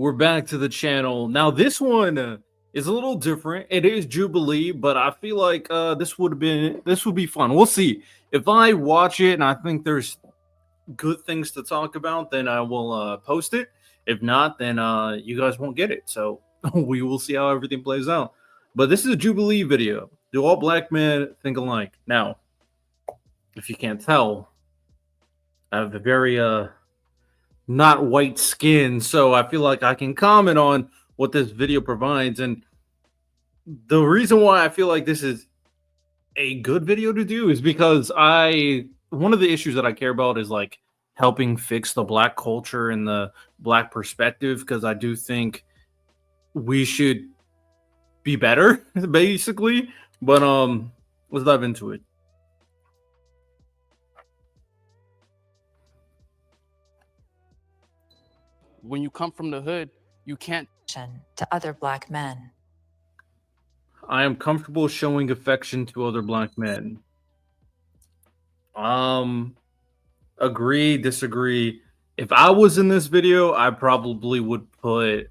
We're back to the channel. Now, this one is a little different. It is Jubilee, but I feel like this would be fun. We'll see. If I watch it and I think there's good things to talk about, then I will post it. If not, then you guys won't get it. So we will see how everything plays out. But this is a Jubilee video. Do all black men think alike? Now, if you can't tell, I have a very not white skin, so I feel like I can comment on what this video provides. And the reason why I feel like this is a good video to do is because one of the issues that I care about is like helping fix the black culture and the black perspective, because I do think we should be better basically. But let's dive into it. When you come from the hood, you can't to other black men. I am comfortable showing affection to other black men. Agree, disagree. If I was in this video, I probably would put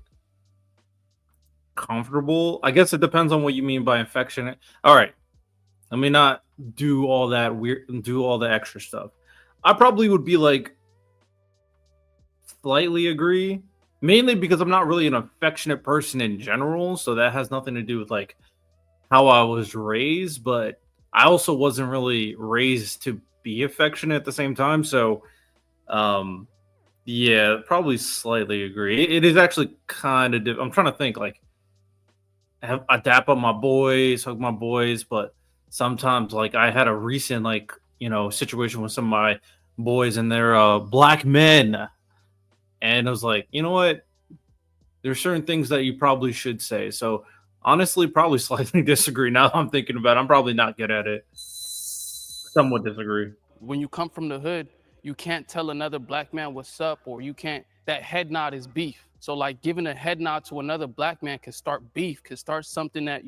comfortable. I guess it depends on what you mean by affectionate. All right. Let me not do all that do all the extra stuff. I probably would be like slightly agree, mainly because I'm not really an affectionate person in general, so that has nothing to do with like how I was raised, but I also wasn't really raised to be affectionate at the same time. So yeah, probably slightly agree. It is actually kind of I'm trying to think, like, I dap up my boys, hug my boys, but sometimes like I had a recent like situation with some of my boys, and they're black men. And I was like, you know what? There's certain things that you probably should say. So honestly, probably slightly disagree. Now that I'm thinking about it, I'm probably not good at it. Somewhat disagree. When you come from the hood, you can't tell another black man what's up, or you can't. That head nod is beef. So like giving a head nod to another black man could start beef, could start something that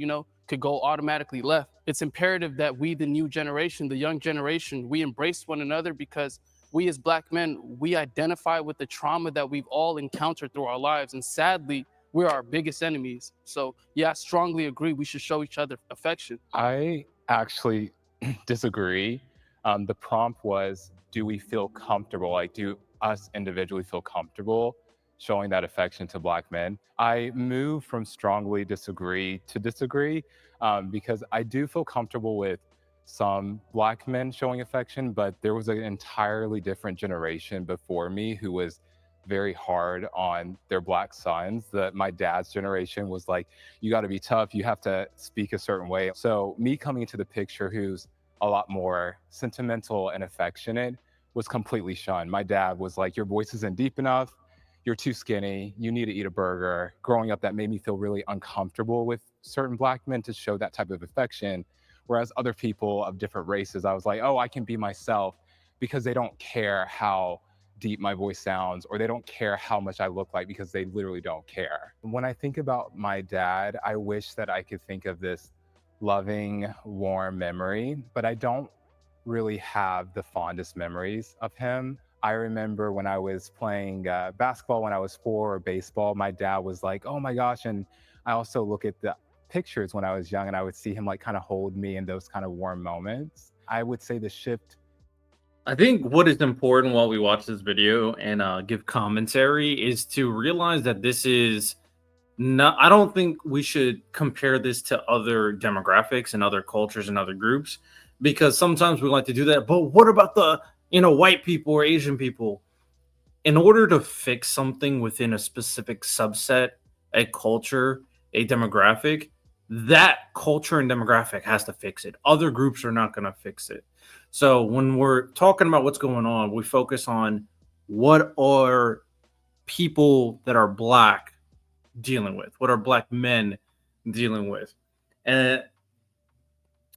could go automatically left. It's imperative that we, the new generation, the young generation, we embrace one another, because we as black men, we identify with the trauma that we've all encountered through our lives. And sadly, we're our biggest enemies. So yeah, I strongly agree. We should show each other affection. I actually disagree. The prompt was, do we feel comfortable? Like, do us individually feel comfortable showing that affection to black men? I move from strongly disagree to disagree, because I do feel comfortable with some black men showing affection, but there was an entirely different generation before me who was very hard on their black sons. That my dad's generation was like, you got to be tough, you have to speak a certain way. So me coming into the picture, who's a lot more sentimental and affectionate, was completely shunned. My dad was like, your voice isn't deep enough, you're too skinny, you need to eat a burger. Growing up, that made me feel really uncomfortable with certain black men to show that type of affection. Whereas other people of different races, I was like, oh, I can be myself, because they don't care how deep my voice sounds, or they don't care how much I look like, because they literally don't care. When I think about my dad, I wish that I could think of this loving, warm memory, but I don't really have the fondest memories of him. I remember when I was playing basketball when I was 4, or baseball, my dad was like, oh my gosh. And I also look at the pictures when I was young, and I would see him like kind of hold me in those kind of warm moments. I would say the shift. I think what is important while we watch this video and give commentary is to realize that this is not, I don't think we should compare this to other demographics and other cultures and other groups, because sometimes we like to do that. But what about the, white people or Asian people? In order to fix something within a specific subset, a culture, a demographic, that culture and demographic has to fix it. Other groups are not going to fix it. So when we're talking about what's going on, we focus on what are people that are black dealing with, what are black men dealing with. And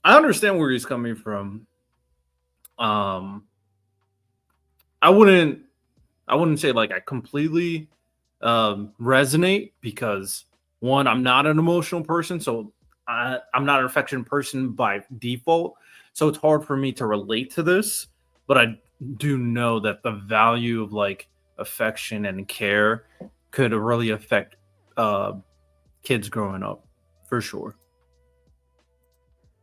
I understand where he's coming from. I wouldn't say like I completely resonate, because one, I'm not an emotional person, so I'm not an affectionate person by default. So it's hard for me to relate to this, but I do know that the value of like affection and care could really affect kids growing up, for sure.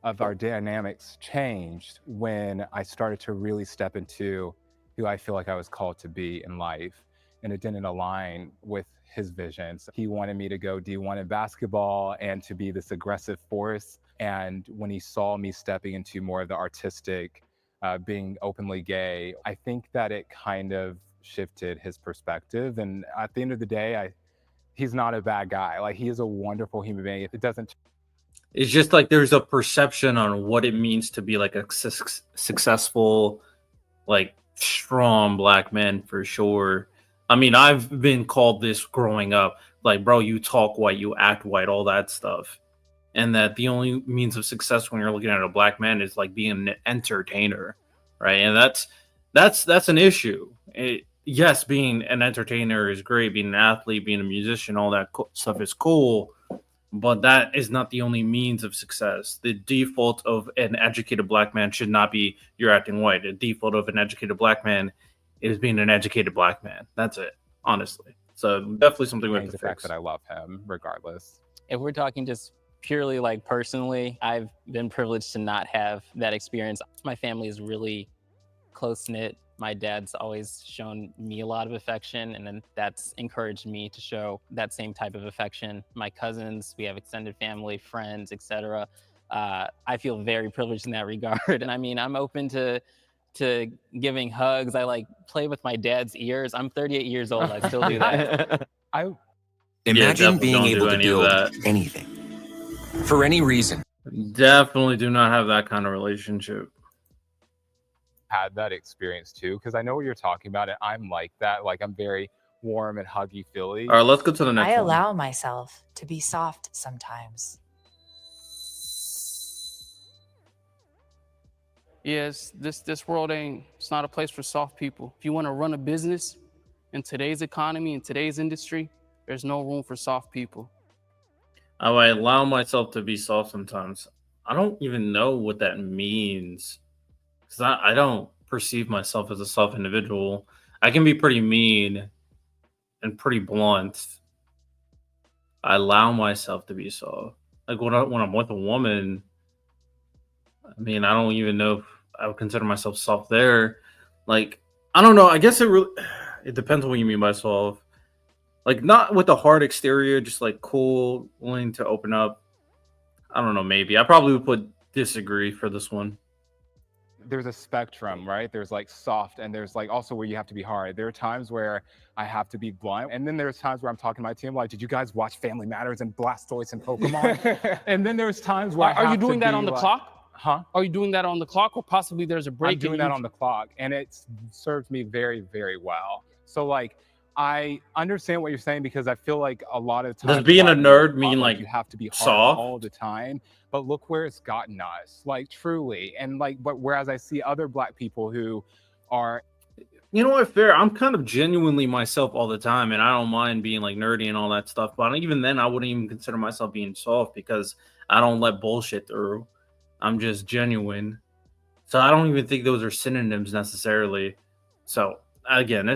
Of our dynamics changed when I started to really step into who I feel like I was called to be in life. And it didn't align with his visions. He wanted me to go D1 in basketball and to be this aggressive force. And when he saw me stepping into more of the artistic, being openly gay, I think that it kind of shifted his perspective. And at the end of the day, he's not a bad guy. Like, he is a wonderful human being. It doesn't. It's just like there's a perception on what it means to be like a successful, like strong black man, for sure. I mean, I've been called this growing up, like, bro, you talk white, you act white, all that stuff. And that the only means of success when you're looking at a black man is like being an entertainer, right? And that's an issue. Yes, being an entertainer is great, being an athlete, being a musician, all that stuff is cool, but that is not the only means of success. The default of an educated black man should not be you're acting white. The default of an educated black man is being an educated black man. That's it, honestly. So definitely something we have to The fix. fact that I love him regardless. If we're talking just purely like personally, I've been privileged to not have that experience. My family is really close knit. My dad's always shown me a lot of affection, and then that's encouraged me to show that same type of affection. My cousins, we have extended family, friends, etc. I feel very privileged in that regard. And I mean, I'm open to giving hugs. I like play with my dad's ears. I'm 38 years old. I still do that. Imagine definitely being don't able do to any of build that. anything for any reason. Definitely do not have that kind of relationship. Had that experience too, because I know what you're talking about, and I'm like that. Like, I'm very warm and huggy feely. All right, let's go to the next I one. allow myself to be soft sometimes. Yes, this world it's not a place for soft people. If you want to run a business in today's economy, in today's industry, there's no room for soft people. I allow myself to be soft sometimes. I don't even know what that means. Because I don't perceive myself as a soft individual. I can be pretty mean and pretty blunt. I allow myself to be soft. Like when I'm with a woman, I mean, I don't even know if I would consider myself soft there. Like, I don't know. I guess it depends on what you mean by soft. Like, not with a hard exterior, just like cool, willing to open up. I don't know, maybe. I probably would put disagree for this one. There's a spectrum, right? There's like soft, and there's like also where you have to be hard. There are times where I have to be blunt, and then there's times where I'm talking to my team like, did you guys watch Family Matters and Blastoise and Pokemon? And then there's times where Are you doing that on the clock? Huh? Are you doing that on the clock, or possibly there's a break? I'm doing that on the clock, and it's served me very, very well. So like, I understand what you're saying, because I feel like a lot of times Does being a Black people nerd are mean taught, like you have to be hard soft? all the time? But look where it's gotten us, like truly. And like, but whereas I see other Black people who are, You know what, fair. I'm kind of genuinely myself all the time, and I don't mind being like nerdy and all that stuff. But even then, I wouldn't even consider myself being soft because I don't let bullshit through. I'm just genuine. So I don't even think those are synonyms necessarily. So again,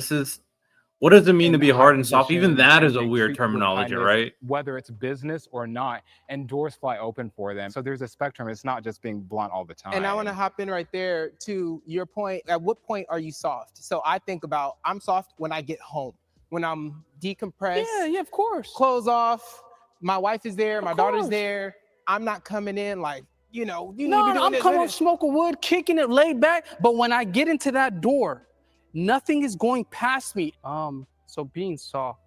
what does it mean to in be high hard and soft? Even positions, that and is a they weird treat you with terminology, kindness, right? whether it's business or not, and doors fly open for them. So there's a spectrum. It's not just being blunt all the time. And I want to hop in right there to your point. At what point are you soft? So I think about, I'm soft when I get home, when I'm decompressed, Yeah, of course. clothes off, my wife is there, my daughter's course. there. I'm not coming in like, you need to be No, doing I'm this, coming this. smoking wood, kicking it, laid back. But when I get into that door, nothing is going past me. So being soft,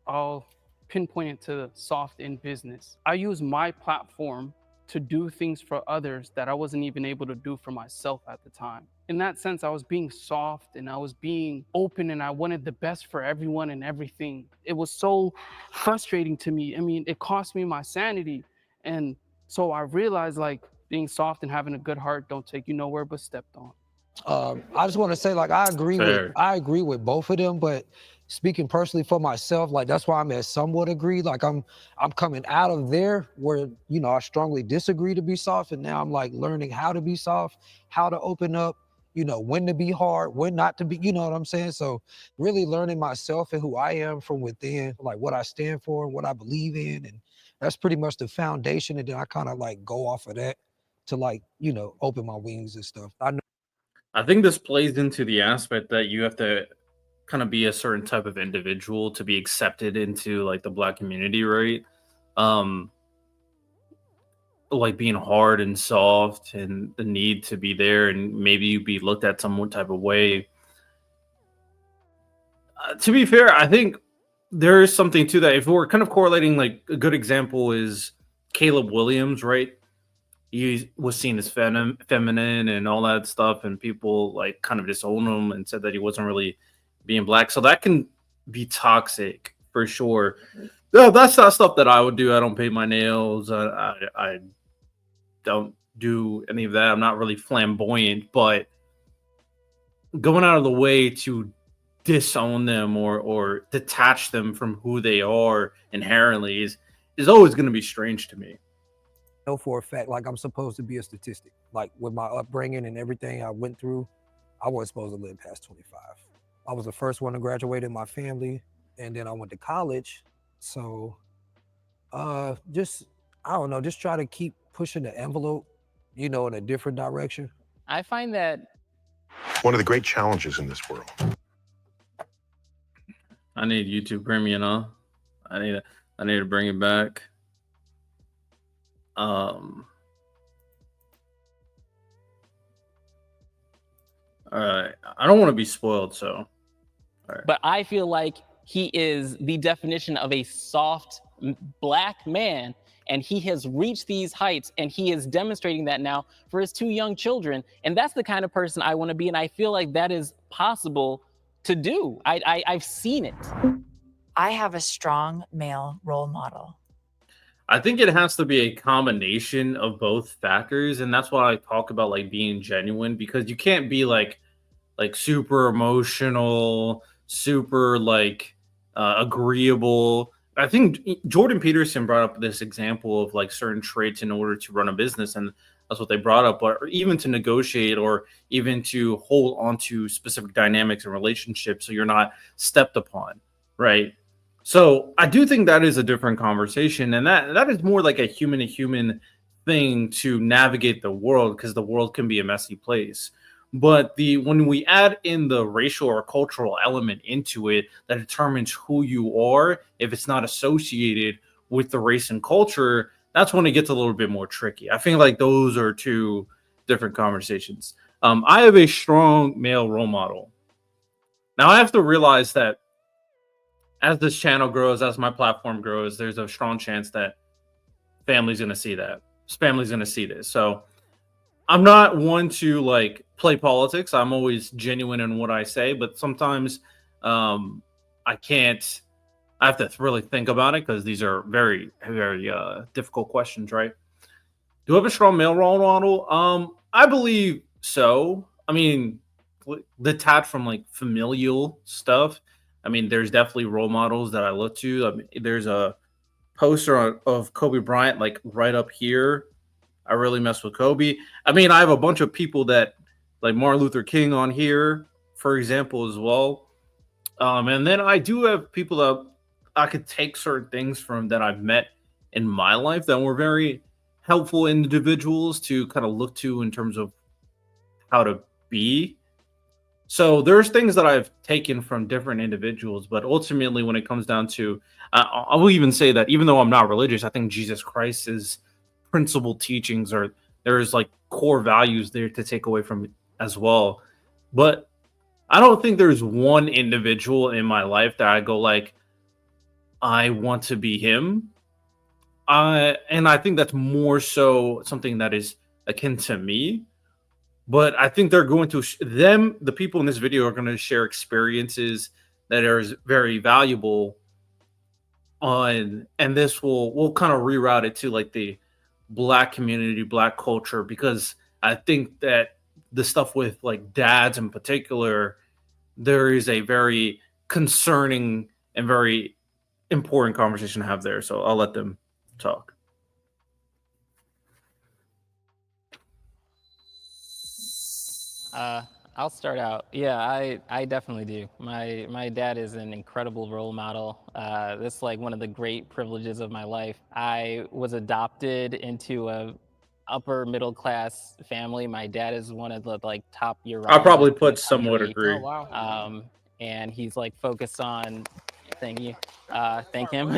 I'll pinpoint it to soft in business. I use my platform to do things for others that I wasn't even able to do for myself at the time. In that sense, I was being soft and I was being open, and I wanted the best for everyone and everything. It was so frustrating to me. I mean, it cost me my sanity. And so I realized, like, being soft and having a good heart don't take you nowhere but stepped on. I just want to say, like, I agree with both of them, but speaking personally for myself, like, that's why I'm at somewhat agree. Like, I'm coming out of there where, I strongly disagree to be soft, and now I'm like learning how to be soft, how to open up, when to be hard, when not to be, you know what I'm saying? So really learning myself and who I am from within, like what I stand for, what I believe in. And that's pretty much the foundation. And then I kind of like go off of that to like, open my wings and stuff. I think this plays into the aspect that you have to kind of be a certain type of individual to be accepted into like the Black community, right? Um, like being hard and soft and the need to be there and maybe you be looked at some type of way. To be fair, I think there is something to that. If we're kind of correlating, like a good example is Caleb Williams, right? He was seen as feminine and all that stuff, and people like kind of disowned him and said that he wasn't really being Black. So that can be toxic for sure. No, that's not stuff that I would do. I don't paint my nails. I don't do any of that. I'm not really flamboyant, but going out of the way to disown them or detach them from who they are inherently is always going to be strange to me. Know for a fact, like I'm supposed to be a statistic. Like with my upbringing and everything I went through, I wasn't supposed to live past 25. I was the first one to graduate in my family, and then I went to college. So just, I don't know, just try to keep pushing the envelope, in a different direction. I find that one of the great challenges in this world. I need YouTube Premium, huh? I need to bring it back. All right. I don't want to be spoiled, so. Right. But I feel like he is the definition of a soft Black man, and he has reached these heights, and he is demonstrating that now for his 2 young children. And that's the kind of person I want to be, and I feel like that is possible to do. I've seen it. I have a strong male role model. I think it has to be a combination of both factors, and that's why I talk about like being genuine, because you can't be like super emotional, super like agreeable. I think Jordan Peterson brought up this example of like certain traits in order to run a business, and that's what they brought up. But even to negotiate or even to hold on to specific dynamics and relationships, so you're not stepped upon, right? So I do think that is a different conversation, and that is more like a human to human thing to navigate the world, because the world can be a messy place. But when we add in the racial or cultural element into it that determines who you are, if it's not associated with the race and culture, that's when it gets a little bit more tricky. I feel like those are 2 different conversations. I have a strong male role model. Now I have to realize that as this channel grows, as my platform grows, there's a strong chance that family's going to see that. Family's going to see this. So I'm not one to like play politics. I'm always genuine in what I say, but sometimes I can't. I have to really think about it, because these are very, very difficult questions, right? Do I have a strong male role model? I believe so. I mean, detached from like familial stuff, I mean, there's definitely role models that I look to. I mean, there's a poster of Kobe Bryant like right up here. I really mess with Kobe. I mean, I have a bunch of people that like Martin Luther King on here, for example, as well. And then I do have people that I could take certain things from that I've met in my life that were very helpful individuals to kind of look to in terms of how to be. So there's things that I've taken from different individuals, but ultimately when it comes down to, I will even say that even though I'm not religious, I think Jesus Christ's principal teachings are, there's like core values there to take away from it as well. But I don't think there's one individual in my life that I go like, I want to be him. And I think that's more so something that is akin to me. But I think they're going to the people in this video are going to share experiences that are very valuable on, and this we'll kind of reroute it to like the Black community, Black culture, because I think that the stuff with like dads in particular, there is a very concerning and very important conversation to have there. So I'll let them talk. I'll start out. Yeah, I definitely do. My dad is an incredible role model. This is like one of the great privileges of my life. I was adopted into a upper middle class family. My dad is one of the like top urologists I probably in the put somewhat country. agree. Oh wow. And he's like focused on, thank you, thank him.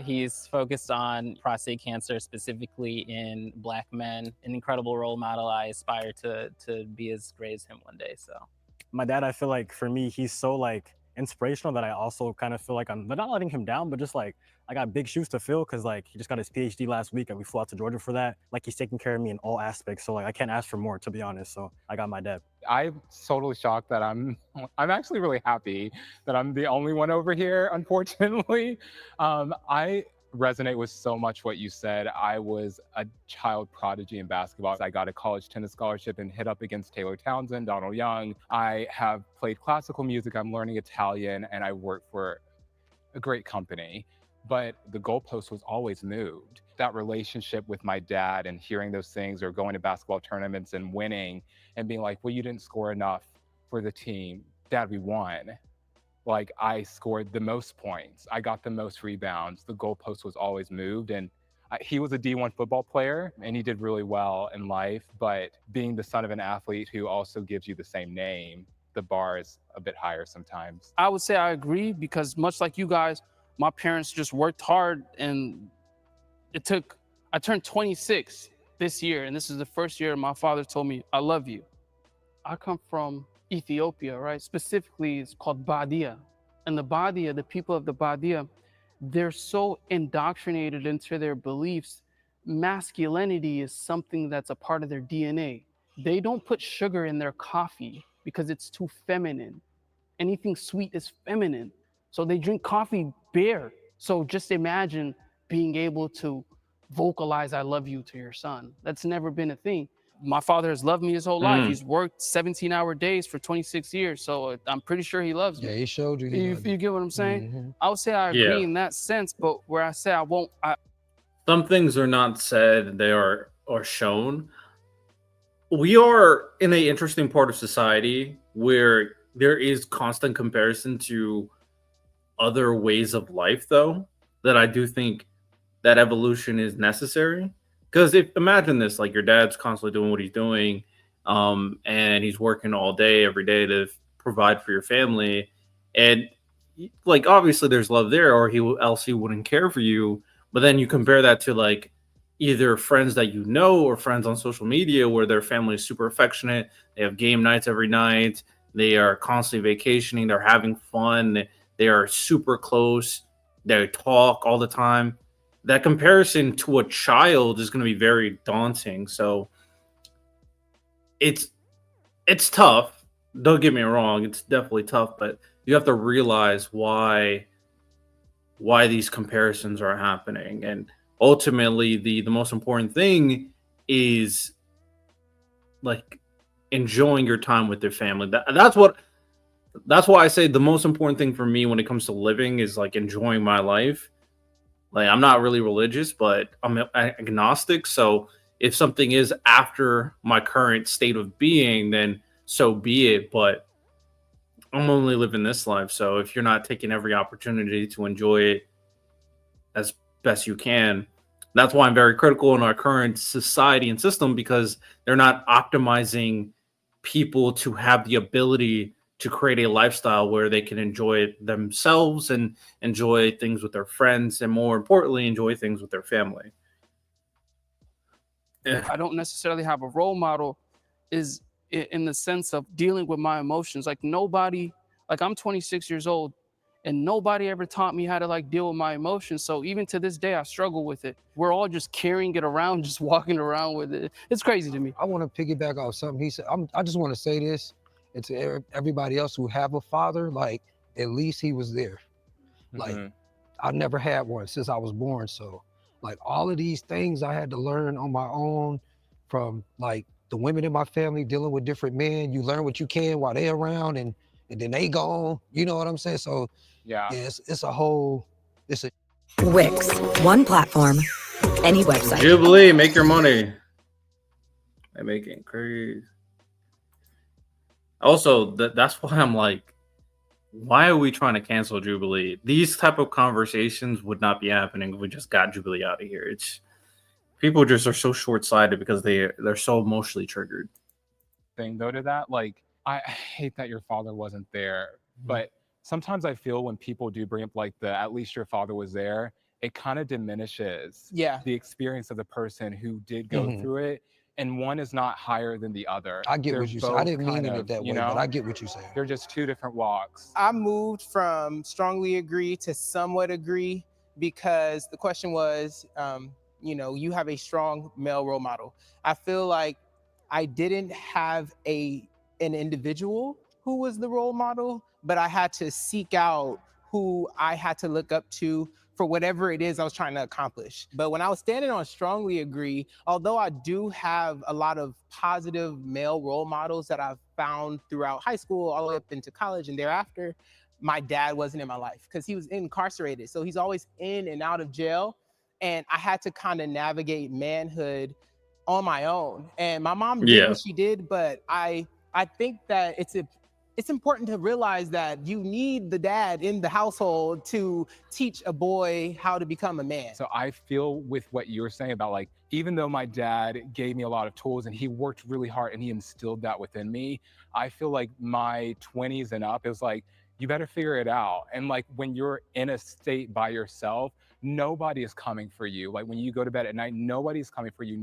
He's focused on prostate cancer, specifically in Black men. An incredible role model. I aspire to be as great as him one day. So My dad, I feel like for me, he's so like inspirational that I also kind of feel like I'm not letting him down, but just like I got big shoes to fill because like he just got his PhD last week and we flew out to Georgia for that. Like he's taking care of me in all aspects. So like I can't ask for more, to be honest. So I got my dad. I'm totally shocked that I'm actually really happy that I'm the only one over here, unfortunately. I resonate with so much what you said. I was a child prodigy in basketball. I got a college tennis scholarship and hit up against Taylor Townsend, Donald Young. I have played classical music, I'm learning Italian, and I work for a great company. But the goalpost was always moved. That relationship with my dad and hearing those things, or going to basketball tournaments and winning and being like, well, you didn't score enough for the team. Dad, we won. Like, I scored the most points. I got the most rebounds. The goalpost was always moved. And he was a D1 football player and he did really well in life. But being the son of an athlete who also gives you the same name, the bar is a bit higher sometimes. I would say I agree, because much like you guys, my parents just worked hard, and I turned 26 this year, and this is the first year my father told me, I love you. I come from Ethiopia, right? Specifically, it's called Badia. And the Badia, the people of the Badia, they're so indoctrinated into their beliefs. Masculinity is something that's a part of their DNA. They don't put sugar in their coffee because it's too feminine. Anything sweet is feminine. So they drink coffee bare. So just imagine being able to vocalize I love you to your son. That's never been a thing. My father has loved me his whole life. He's worked 17-hour days for 26 years. So I'm pretty sure he loves me. Yeah, he showed you. You get what I'm saying? Mhm. I would say I agree Yeah. in that sense, but where I say I won't, Some things are not said, they are shown. We are in an interesting part of society where there is constant comparison to other ways of life, though, that I do think that evolution is necessary. Because if imagine this, like your dad's constantly doing what he's doing, and he's working all day, every day to provide for your family, and like obviously there's love there, or else he wouldn't care for you. But then you compare that to like either friends that you know or friends on social media where their family is super affectionate, they have game nights every night, they are constantly vacationing, they're having fun, they are super close, they talk all the time. That comparison to a child is going to be very daunting. So it's tough. Don't get me wrong, it's definitely tough, but you have to realize why these comparisons are happening. And ultimately the most important thing is like enjoying your time with your family. That's why I say the most important thing for me when it comes to living is like enjoying my life. Like I'm not really religious, but I'm agnostic. So if something is after my current state of being, then so be it. But I'm only living this life. So if you're not taking every opportunity to enjoy it as best you can, that's why I'm very critical in our current society and system, because they're not optimizing people to have the ability to create a lifestyle where they can enjoy themselves and enjoy things with their friends, and more importantly, enjoy things with their family. I don't necessarily have a role model is in the sense of dealing with my emotions. Like nobody, like I'm 26 years old and nobody ever taught me how to like deal with my emotions. So even to this day, I struggle with it. We're all just carrying it around, just walking around with it. It's crazy to me. I want to piggyback off something he said. I just want to say this, and to everybody else who have a father, like at least he was there. Like I never had one since I was born. So like all of these things I had to learn on my own, from like the women in my family dealing with different men. You learn what you can while they're around, and then they gone. You know what I'm saying? So yeah, it's a whole, it's a Wix, one platform, any website. Jubilee, make your money. They're making crazy. Also, that's why I'm like, why are we trying to cancel Jubilee? These type of conversations would not be happening if we just got Jubilee out of here. It's people just are so short sighted because they're so emotionally triggered. Thing though to that, like I hate that your father wasn't there, but sometimes I feel when people do bring up like the at least your father was there, it kind of diminishes the experience of the person who did go through it, and one is not higher than the other. I get They're what you said. I both didn't mean kind it of, that you way, but I know, get what you're saying. they're just two different walks. I moved from strongly agree to somewhat agree because the question was, you know, you have a strong male role model. I feel like I didn't have an individual who was the role model, but I had to seek out who I had to look up to for whatever it is I was trying to accomplish. But when I was standing on strongly agree, although I do have a lot of positive male role models that I've found throughout high school, all the way up into college and thereafter, my dad wasn't in my life because he was incarcerated. So he's always in and out of jail. And I had to kind of navigate manhood on my own. And my mom did what she did, but I think that it's important to realize that you need the dad in the household to teach a boy how to become a man. So I feel with what you're saying about like, even though my dad gave me a lot of tools and he worked really hard and he instilled that within me, I feel like my 20s and up, it was like, you better figure it out. And like when you're in a state by yourself, nobody is coming for you. Like when you go to bed at night, nobody's coming for you.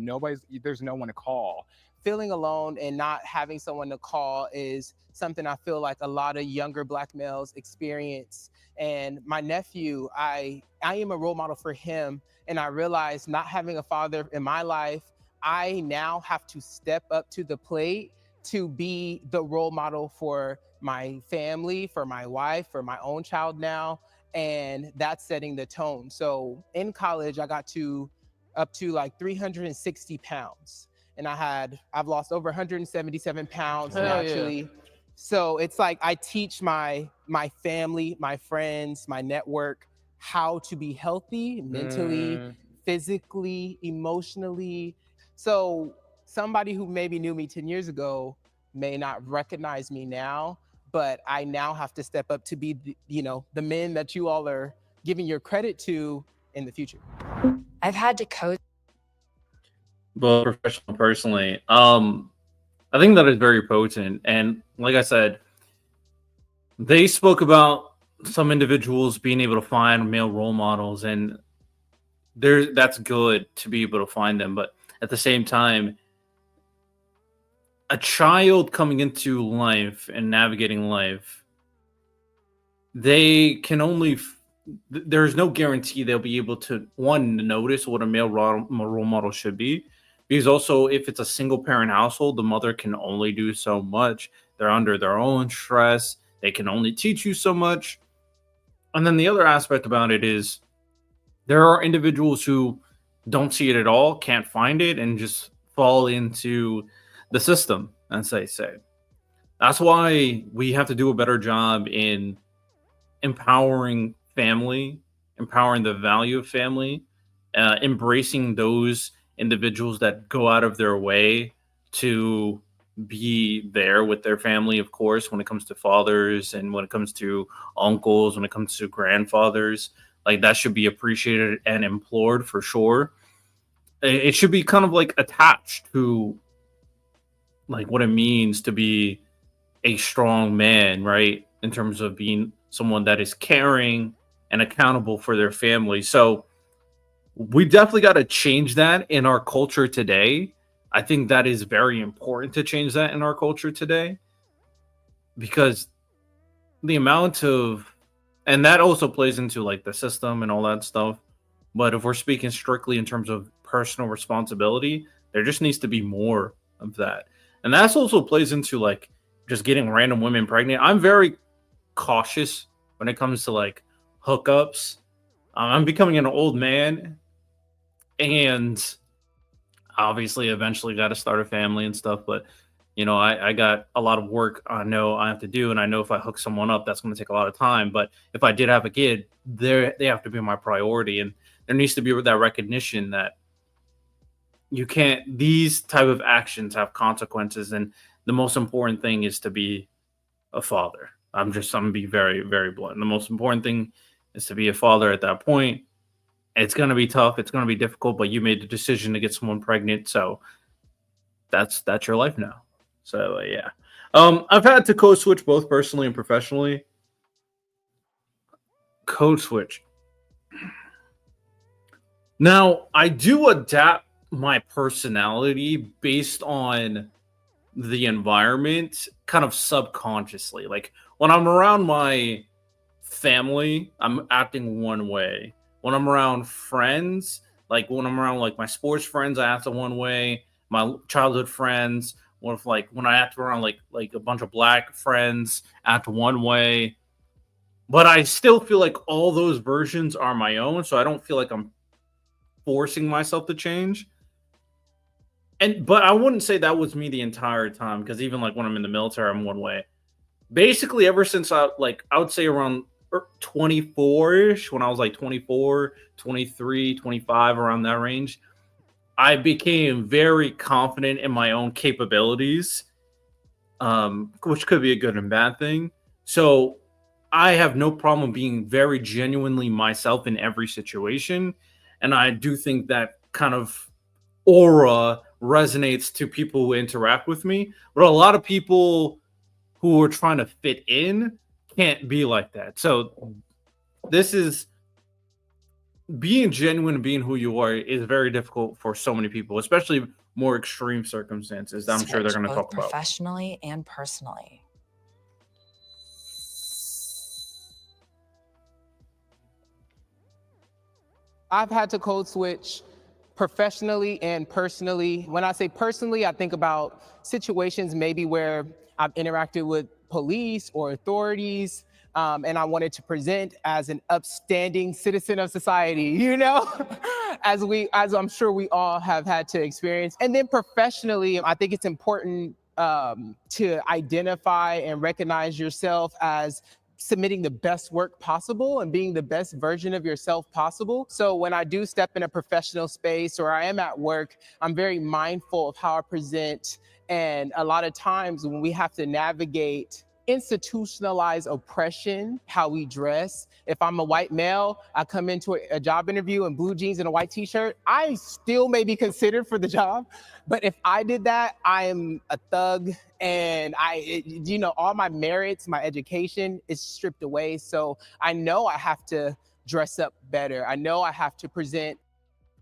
There's no one to call. Feeling alone and not having someone to call is something I feel like a lot of younger Black males experience. And my nephew, I am a role model for him. And I realized not having a father in my life, I now have to step up to the plate to be the role model for my family, for my wife, for my own child now. And that's setting the tone. So in college, I got to up to like 360 pounds. And I've lost over 177 pounds naturally. So it's like I teach my family, my friends, my network how to be healthy mentally, physically, emotionally. So somebody who maybe knew me 10 years ago may not recognize me now, but I now have to step up to be the men that you all are giving your credit to in the future. I've had to coach. But professional, personally, I think that is very potent. And like I said, they spoke about some individuals being able to find male role models, and that's good to be able to find them. But at the same time, a child coming into life and navigating life, they can only there's no guarantee they'll be able to notice what a male role model should be, because also if it's a single parent household, the mother can only do so much. They're under their own stress. They can only teach you so much. And then the other aspect about it is there are individuals who don't see it at all, can't find it, and just fall into the system, as they say. That's why we have to do a better job in empowering family, empowering the value of family, embracing those individuals that go out of their way to be there with their family, of course, when it comes to fathers and when it comes to uncles, when it comes to grandfathers. Like that should be appreciated and implored for sure. It should be kind of like attached to like what it means to be a strong man, right? In terms of being someone that is caring and accountable for their family. So we definitely got to change that in our culture today. I think that is very important to change that in our culture today, because the amount of, and that also plays into like the system and all that stuff. But if we're speaking strictly in terms of personal responsibility, there just needs to be more of that. And that's also plays into like just getting random women pregnant. I'm very cautious when it comes to like hookups. I'm becoming an old man, and obviously eventually got to start a family and stuff. But you know, I got a lot of work I know I have to do, and I know if I hook someone up, that's going to take a lot of time. But if I did have a kid, they have to be my priority, and there needs to be that recognition that you can't. These type of actions have consequences, and the most important thing is to be a father. I'm gonna be very, very blunt. The most important thing is to be a father at that point. It's gonna be tough. It's gonna be difficult, but you made the decision to get someone pregnant, so that's your life now. So yeah, I've had to code switch both personally and professionally. Code switch. Now I do adapt my personality based on the environment, kind of subconsciously. Like when I'm around my family, I'm acting one way. When I'm around friends, like when I'm around like my sports friends, I act one way. My childhood friends, when I act around like a bunch of black friends, act one way. But I still feel like all those versions are my own, so I don't feel like I'm forcing myself to change. But I wouldn't say that was me the entire time, because even like when I'm in the military, I'm one way. Basically, ever since I would say around 24-ish, when I was like 24, 23, 25, around that range, I became very confident in my own capabilities, which could be a good and bad thing. So I have no problem being very genuinely myself in every situation. And I do think that kind of aura resonates to people who interact with me. But a lot of people who are trying to fit in can't be like that. So this is being genuine and being who you are is very difficult for so many people, especially more extreme circumstances that I'm sure they're Switch going to both talk about. professionally and personally. I've had to code switch professionally and personally. When I say personally, I think about situations maybe where I've interacted with police or authorities, and I wanted to present as an upstanding citizen of society, you know, as I'm sure we all have had to experience. And then professionally, I think it's important to identify and recognize yourself as submitting the best work possible and being the best version of yourself possible. So when I do step in a professional space or I am at work, I'm very mindful of how I present. And a lot of times when we have to navigate institutionalized oppression, how we dress. If I'm a white male, I come into a job interview in blue jeans and a white t-shirt, I still may be considered for the job. But if I did that, I am a thug, and all my merits, my education is stripped away. So I know I have to dress up better. I know I have to present.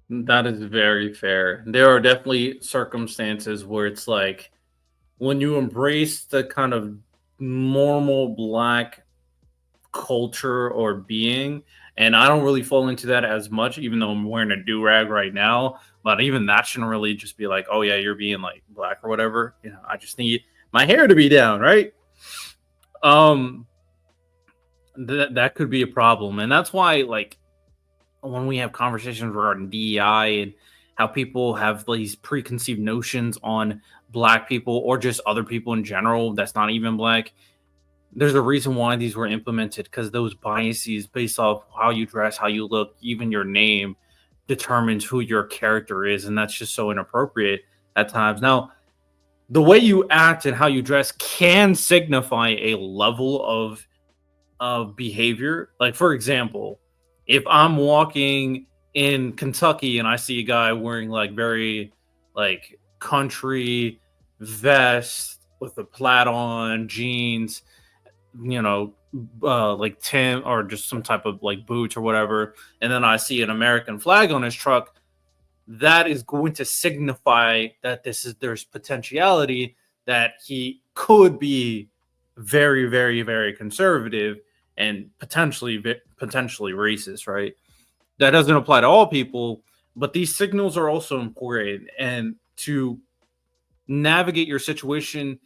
That is very fair. There are definitely circumstances where it's like when you embrace the kind of normal black culture or being, and I don't really fall into that as much, even though I'm wearing a do-rag right now. But even that shouldn't really just be like, oh yeah, you're being like black or whatever. I just need my hair to be down, right? That could be a problem, and that's why like when we have conversations regarding DEI and how people have these preconceived notions on black people or just other people in general that's not even black, there's a reason why these were implemented, because those biases based off how you dress, how you look, even your name determines who your character is, and that's just so inappropriate at times. Now, the way you act and how you dress can signify a level of behavior. Like for example, if I'm walking in Kentucky and I see a guy wearing like very like country vest with a plaid on, jeans, like Tim or just some type of like boots or whatever, and then I see an American flag on his truck, that is going to signify that there's potentiality that he could be very, very, very conservative and potentially racist, right? That doesn't apply to all people, but these signals are also important, and to navigate your situation,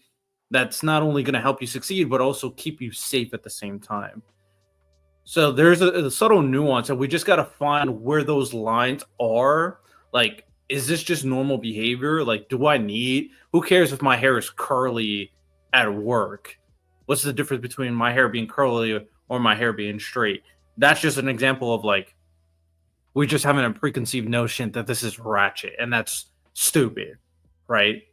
that's not only going to help you succeed, but also keep you safe at the same time. So there's a subtle nuance, and we just got to find where those lines are. Like, is this just normal behavior? Like, who cares if my hair is curly at work? What's the difference between my hair being curly or my hair being straight? That's just an example of like, we just having a preconceived notion that this is ratchet, and that's stupid, right?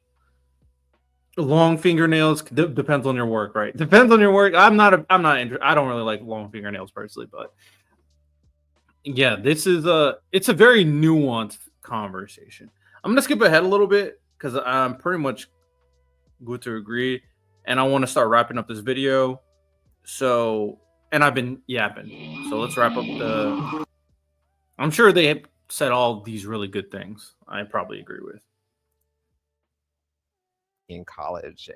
long fingernails depends on your work, right? Depends on your work. I don't really like long fingernails personally, but yeah, it's a very nuanced conversation. I'm gonna skip ahead a little bit because I'm pretty much good to agree, and I want to start wrapping up this video. So, and I've been yapping. So let's wrap up the. I'm sure they said all these really good things. I probably agree with. In college.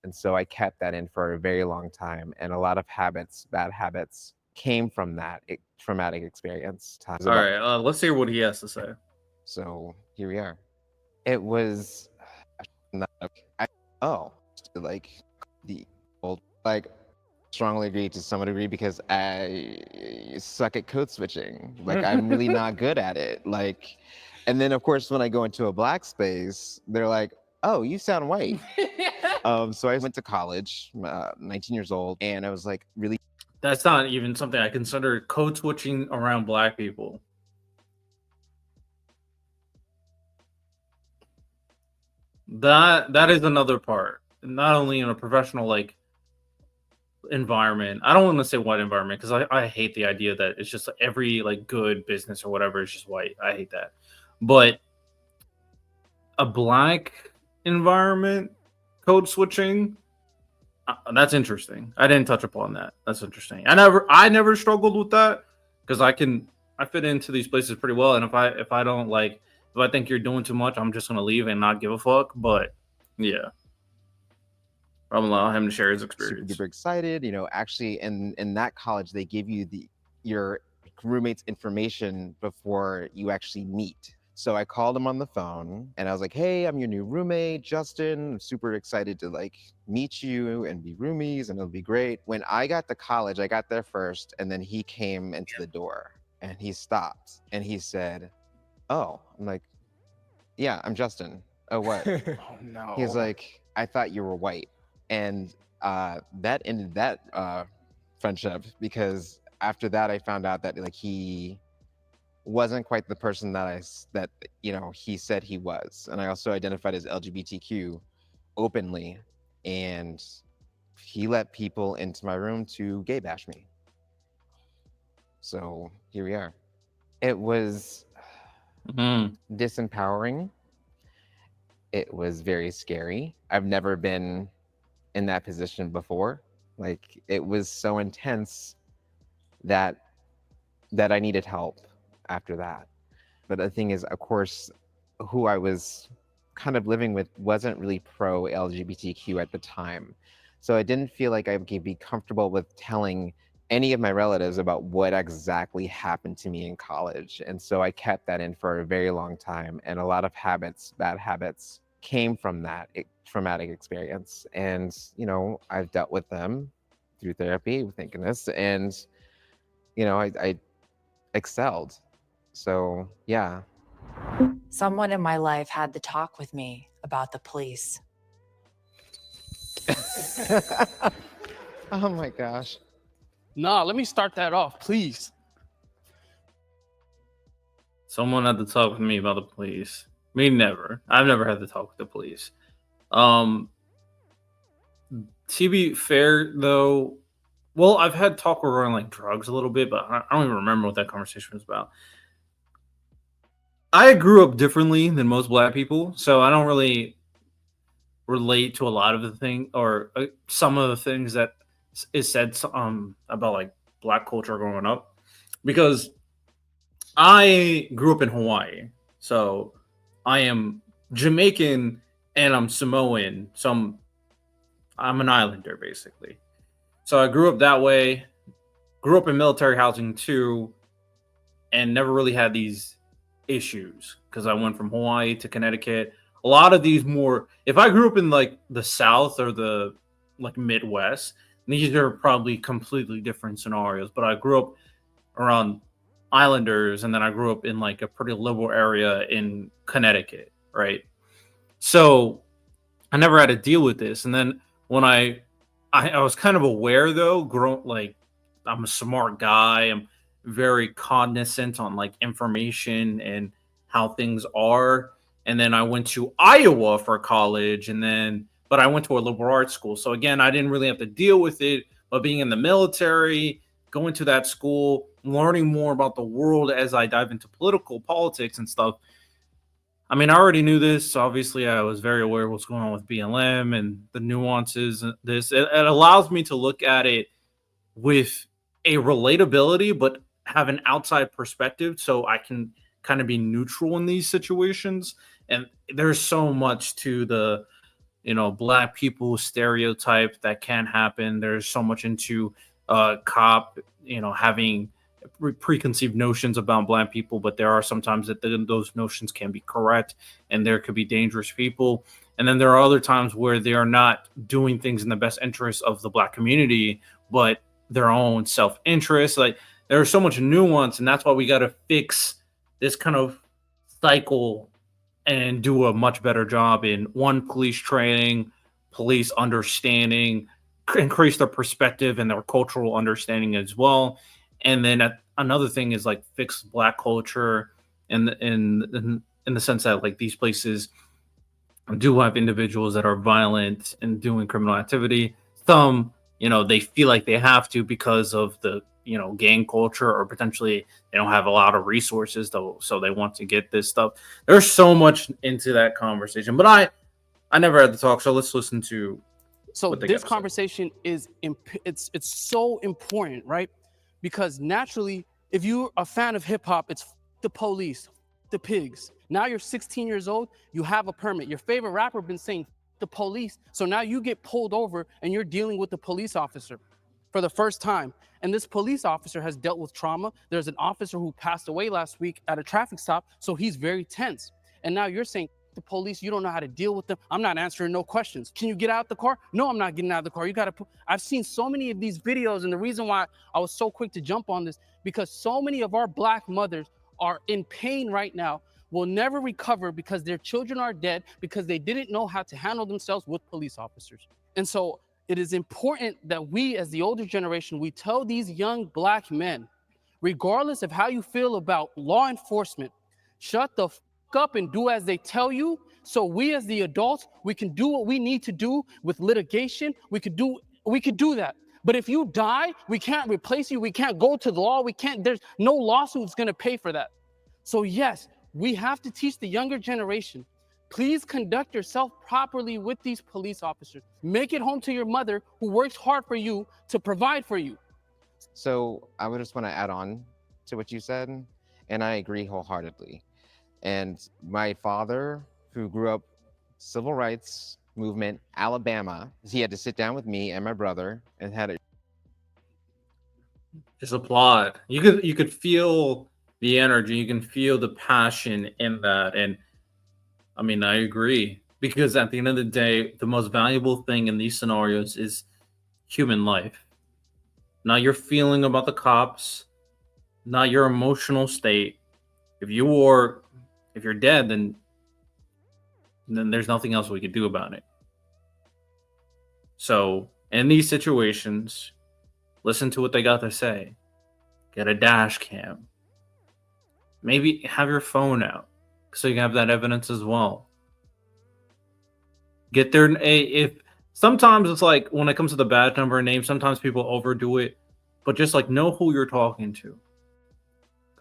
And so I kept that in for a very long time. And a lot of bad habits, came from that traumatic experience. All right, let's hear what he has to say. So here we are. It was like the old, like, strongly agree to some degree because I suck at code switching. Like, I'm really not good at it. Like, and then of course when I go into a black space, they're like, "Oh, you sound white." So I went to college, 19 years old, and I was like really. That's not even something I consider code switching around black people. That is another part. Not only in a professional like environment. I don't want to say white environment because I hate the idea that it's just every like good business or whatever is just white. I hate that. But a black environment, code switching, that's interesting. I didn't touch upon that. That's interesting. I never struggled with that because I fit into these places pretty well. And if I don't like, if I think you're doing too much, I'm just gonna leave and not give a fuck. But yeah, I'm allow him to share his experience. Super excited, actually in that college they give you your roommate's information before you actually meet. So I called him on the phone and I was like, "Hey, I'm your new roommate, Justin. I'm super excited to like meet you and be roomies and it'll be great." When I got to college, I got there first and then he came into the door and he stopped and he said, "Oh." I'm like, "Yeah, I'm Justin." "Oh, what?" Oh no. He's like, "I thought you were white." And that ended that friendship because after that I found out that like he wasn't quite the person that he said he was, and I also identified as LGBTQ openly, and he let people into my room to gay bash me. So here we are. It was disempowering. It was very scary. I've never been in that position before. Like, it was so intense that I needed help after that. But the thing is, of course, who I was kind of living with wasn't really pro LGBTQ at the time. So I didn't feel like I could be comfortable with telling any of my relatives about what exactly happened to me in college. And so I kept that in for a very long time. And a lot of bad habits, came from that traumatic experience. And, I've dealt with them through therapy, thank goodness. And, I excelled. So, yeah. Someone in my life had the talk with me about the police. Oh my gosh. Nah, let me start that off, please. Someone had to talk with me about the police. Me, never. I've never had to talk with the police. To be fair, though, well, I've had talk around like drugs a little bit, but I don't even remember what that conversation was about. I grew up differently than most black people, so I don't really relate to a lot of the thing or some of the things that is said about like black culture growing up, because I grew up in Hawaii, so I am Jamaican and I'm Samoan, so I'm an islander basically. So I grew up that way, grew up in military housing too, and never really had these issues because I went from Hawaii to Connecticut. A lot of these more, if I grew up in like the South or the like Midwest, these are probably completely different scenarios. But I grew up around islanders, and then I grew up in like a pretty liberal area in Connecticut, right? So I never had to deal with this. And then when I was kind of aware though, like I'm a smart guy. I'm very cognizant on like information and how things are. And then I went to Iowa for college, and then but I went to a liberal arts school. So again, I didn't really have to deal with it, but being in the military, going to that school, learning more about the world as I dive into politics and stuff. I mean, I already knew this. Obviously, I was very aware of what's going on with BLM and the nuances. It allows me to look at it with a relatability, but have an outside perspective, so I can kind of be neutral in these situations. And there's so much to the black people stereotype that can happen. There's so much into cop having preconceived notions about black people, but there are sometimes that those notions can be correct, and there could be dangerous people. And then there are other times where they are not doing things in the best interest of the black community, but their own self-interest. Like, there's so much nuance, and that's why we got to fix this kind of cycle and do a much better job in police training, police understanding, increase their perspective and their cultural understanding as well. And then another thing is like fix black culture in the sense that like these places do have individuals that are violent and doing criminal activity. Some, they feel like they have to because of the gang culture, or potentially they don't have a lot of resources though, so they want to get this stuff. There's so much into that conversation, but I never had the talk, so let's listen to. So this conversation is it's so important, right? Because naturally, if you're a fan of hip hop, it's the police, the pigs. Now you're 16 years old, you have a permit. Your favorite rapper been saying the police, so now you get pulled over and you're dealing with the police officer for the first time. And this police officer has dealt with trauma. There's an officer who passed away last week at a traffic stop, so he's very tense. And now you're saying the police, you don't know how to deal with them. I'm not answering no questions. Can you get out the car? No, I'm not getting out of the car. You got to I've seen so many of these videos, and the reason why I was so quick to jump on this, because so many of our black mothers are in pain right now, will never recover because their children are dead because they didn't know how to handle themselves with police officers. And so it is important that we, as the older generation, we tell these young black men, regardless of how you feel about law enforcement, shut the f up and do as they tell you. So we, as the adults, we can do what we need to do with litigation. We could do that. But if you die, we can't replace you. We can't go to the law. There's no lawsuit that's going to pay for that. So yes, we have to teach the younger generation, please conduct yourself properly with these police officers. Make it home to your mother who works hard for you to provide for you. So I would just want to add on to what you said, and I agree wholeheartedly. And my father, who grew up civil rights movement, Alabama, he had to sit down with me and my brother and had a just applaud. You could feel the energy, you can feel the passion in that. And I mean, I agree, because at the end of the day, the most valuable thing in these scenarios is human life. Not your feeling about the cops, not your emotional state. If you're dead, then there's nothing else we could do about it. So in these situations, listen to what they got to say. Get a dash cam. Maybe have your phone out so you can have that evidence as well. Get there. If sometimes it's like when it comes to the badge number and name, sometimes people overdo it, but just like know who you're talking to.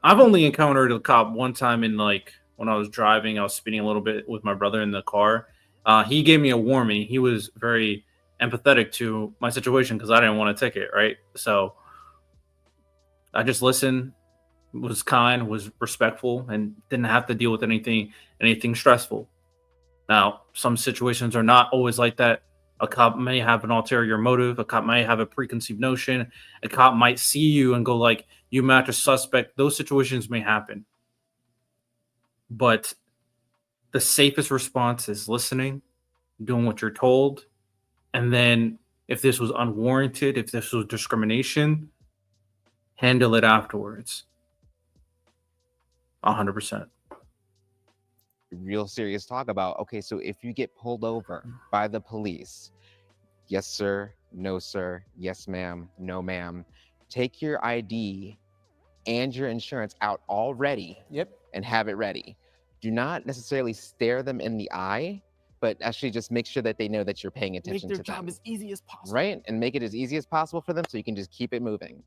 I've only encountered a cop one time in like when I was driving. I was speeding a little bit with my brother in the car. He gave me a warning. He was very empathetic to my situation because I didn't want a ticket, right? So I just listened, was kind, was respectful, and didn't have to deal with anything stressful. Now, some situations are not always like that. A cop may have an ulterior motive. A cop may have a preconceived notion. A cop might see you and go like, you match a suspect. Those situations may happen. But the safest response is listening, doing what you're told. And then if this was unwarranted, if this was discrimination, handle it afterwards. 100%. real serious talk about, okay, so if you get pulled over by the police, yes, sir, no, sir, yes, ma'am, no, ma'am, take your ID and your insurance out already. Yep. And have it ready. Do not necessarily stare them in the eye, but but actually just make sure that they know that you're paying Make attention their to job them. as easy as possible. Right? And make it as easy as possible for them so you can just keep it moving.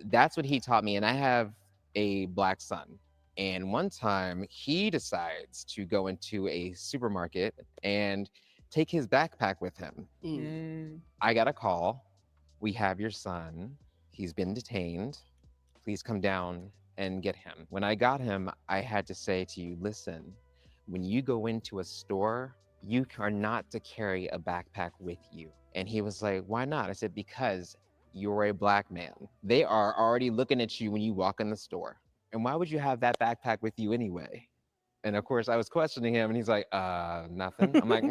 That's what he taught me. And I have a black son. And one time he decides to go into a supermarket and take his backpack with him. I got a call. We have your son. He's been detained. Please come down and get him. When I got him, I had to say to you, listen, when you go into a store, you are not to carry a backpack with you. And he was like, why not? I said, because you're a black man. They are already looking at you when you walk in the store. And why would you have that backpack with you anyway? And of course, I was questioning him, and he's like, nothing. I'm like,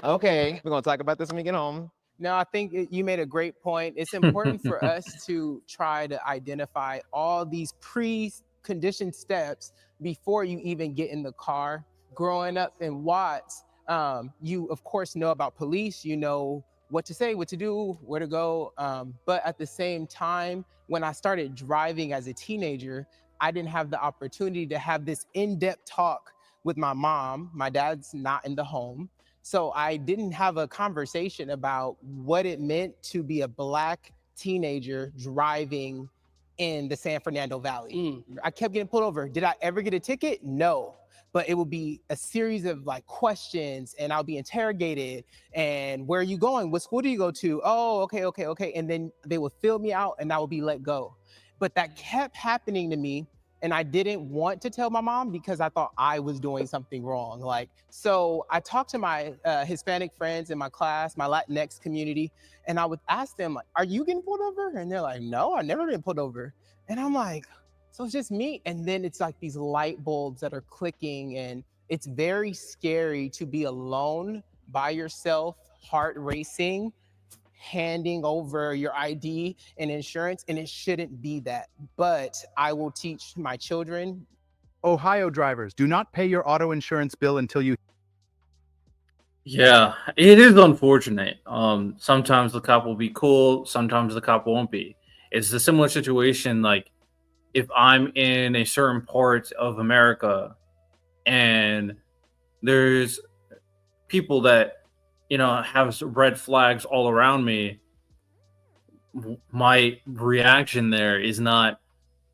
okay, we're gonna talk about this when we get home. No, I think you made a great point. It's important for us to try to identify all these preconditioned steps before you even get in the car. Growing up in Watts, you of course know about police, you know what to say, what to do, where to go. But at the same time, when I started driving as a teenager, I didn't have the opportunity to have this in-depth talk with my mom. My dad's not in the home. So I didn't have a conversation about what it meant to be a black teenager driving in the San Fernando Valley. I kept getting pulled over. Did I ever get a ticket? No. But it would be a series of like questions, and I'll be interrogated. And where are you going? What school do you go to? Oh, okay. And then they would fill me out and I would be let go. But that kept happening to me. And I didn't want to tell my mom because I thought I was doing something wrong. So I talked to my Hispanic friends in my class, my Latinx community, and I would ask them, like, are you getting pulled over? And they're like, no, I've never been pulled over. And I'm like, so it's just me. And then it's like these light bulbs that are clicking, and it's very scary to be alone by yourself, heart racing, handing over your ID and insurance, and it shouldn't be that. But I will teach my children. Ohio drivers, do not pay your auto insurance bill until you. Yeah, it is unfortunate. Sometimes the cop will be cool, sometimes the cop won't be. It's a similar situation like if I'm in a certain part of America and there's people that have red flags all around me, my reaction there is not,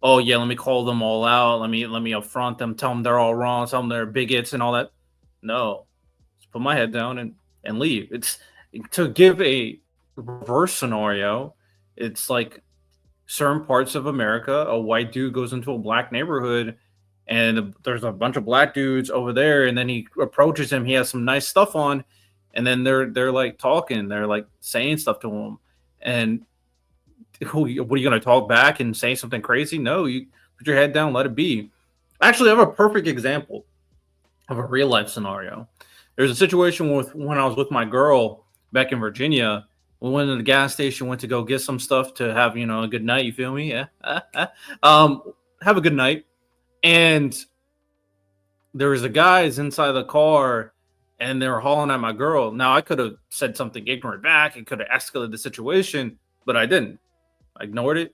oh yeah, let me call them all out, let me affront them, tell them they're all wrong, tell them they're bigots and all that. No, just put my head down and leave. It's to give a reverse scenario. It's like certain parts of America, a white dude goes into a black neighborhood and there's a bunch of black dudes over there, and then he approaches him, he has some nice stuff on, and then they're like talking, they're like saying stuff to him, and what are you going to talk back and say something crazy? No, you put your head down, let it be. Actually, I have a perfect example of a real life scenario. There's a situation when I was with my girl back in Virginia. We went to the gas station, went to go get some stuff to have, a good night. You feel me? Yeah. Have a good night. And there was a guys inside the car, and they were hauling at my girl. Now, I could have said something ignorant back. It could have escalated the situation, but I didn't. I ignored it,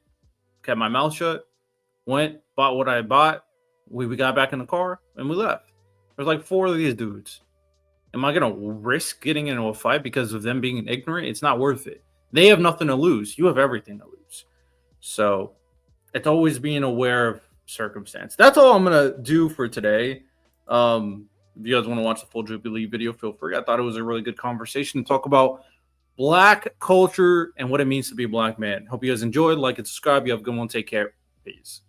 kept my mouth shut, went, bought what I bought. We got back in the car, and we left. There's like 4 of these dudes. Am I going to risk getting into a fight because of them being ignorant? It's not worth it. They have nothing to lose. You have everything to lose. So it's always being aware of circumstance. That's all I'm going to do for today. If you guys want to watch the full Jubilee video, feel free. I thought it was a really good conversation to talk about Black culture and what it means to be a Black man. Hope you guys enjoyed. Like and subscribe. You have a good one. Take care. Peace.